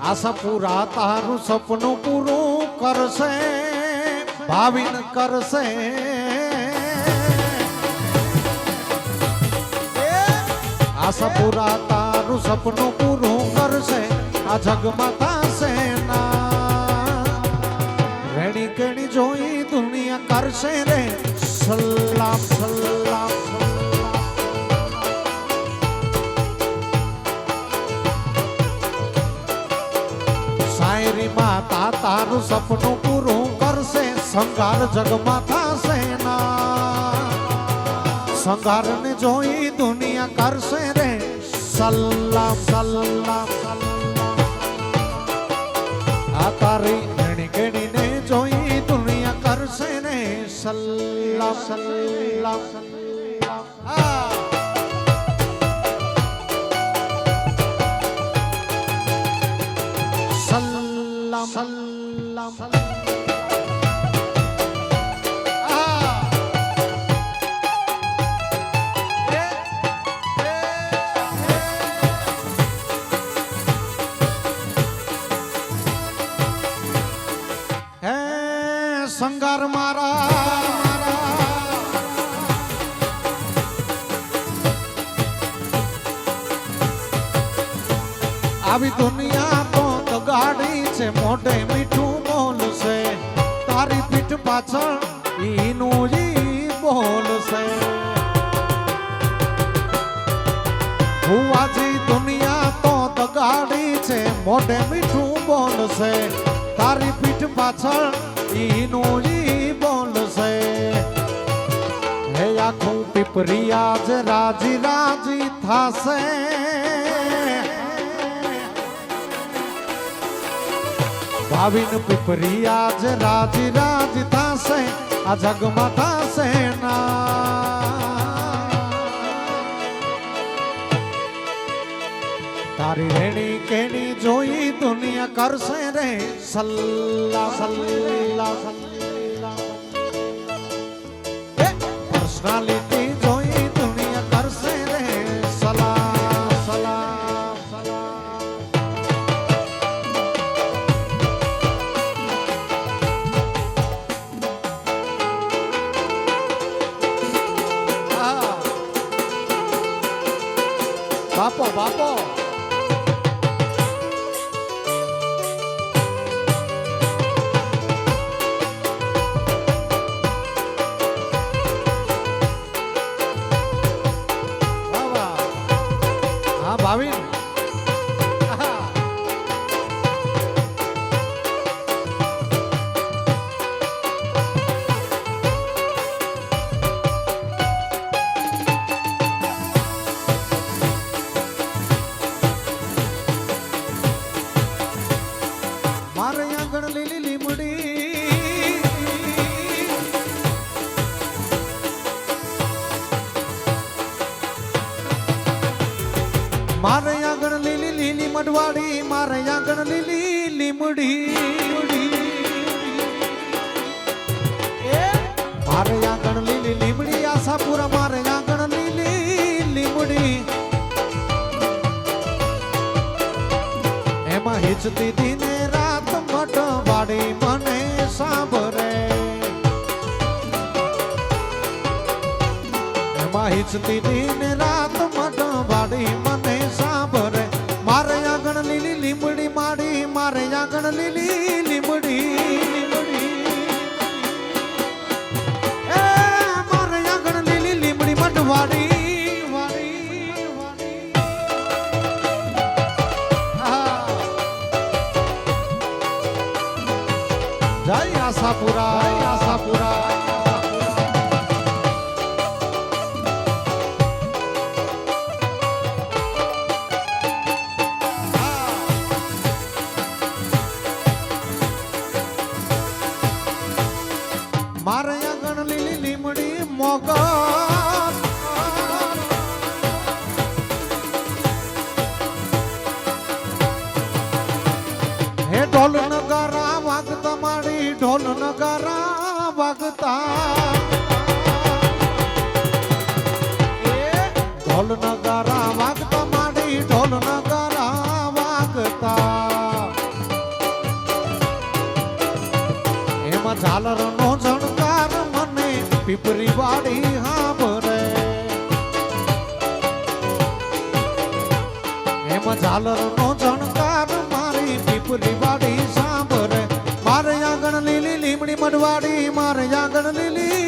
આશા પૂરા તારું સપનું પૂરું કરશે ભાવિન કરશે આશા પૂરા તારું સપનું પૂરું કરશે આ જગમાં થશે ના રેણી કેણી જોઈ દુનિયા કરશે રે સલામ સલામ માતા તારું સપનું પૂરું કરશે સંગાર જગમાં થશે ના સંગાર ને જોઈ દુનિયા કરશે રે સલામ સલામ આ તારી ઘણી ઘણી ને જોઈ દુનિયા કરશે ને સલામ સલામ સલામ સંગાર મારા આવી દુનિયા તો ગાડી છે મોઢે મીઠું બોલશે તારી પીઠ પાછળ ઈનું ઈ બોલશે ભુવાજી દુનિયા તો ગાડી છે મોઢે મીઠું બોલશે તારી પીઠ પાછળ ઈનું ઈ બોલશે હે આખું પીપરિયા જ રાજી રાજી થાશે ભાવિન પીપરિયા જ રાજી રાજી થાશે આ જગમાં થાશે ના તારી રેણી કેણી જોઈ દુનિયા કરશે રે સલ્લા સલ્લા સલ્લા પર્સનાલિટી જોઈ દુનિયા કરશે રે સલામ સલામ સલામ બાપો બાપો ભાવિન મારે આંગણ લીલી લીમડી મારે આંગણ લીલી લીલી મડવાડી મારે આંગણ લીલી લીમડી મારે આંગણ લીલી લીમડી આશાપુરા મારે આંગણ લીલી લીમડી એમાં હિચતી દીને રાત મટવાડી મને સાંભળે એમાં હિચતી દીને રાત મટવાડી મને સાંભળે મારે આંગણ લીલી લીમડી માડી મારે આંગણ લીલી લીમડી મારે આંગણ લીલી લીમડી મટવાડી જય આશાપુરા આશાપુરા મારે આંગણ લીલી લીમડી મોગર હે ઢોલ નગારા વાગતા માડી ઢોલ નગારા વાગતા ઢોલ નગારા વાગતા માડી ઢોલ નગારા વાગતા એમાં ઝાલરનો ઝણકાર મને પીપરી વાડી હાંભરે એમાં ઝાલરનો ઝણકાર મારી પીપરી વાડી સાંભરે મારે આંગણ લીલી લીમડી મડવાડી મારે આંગણ લીલી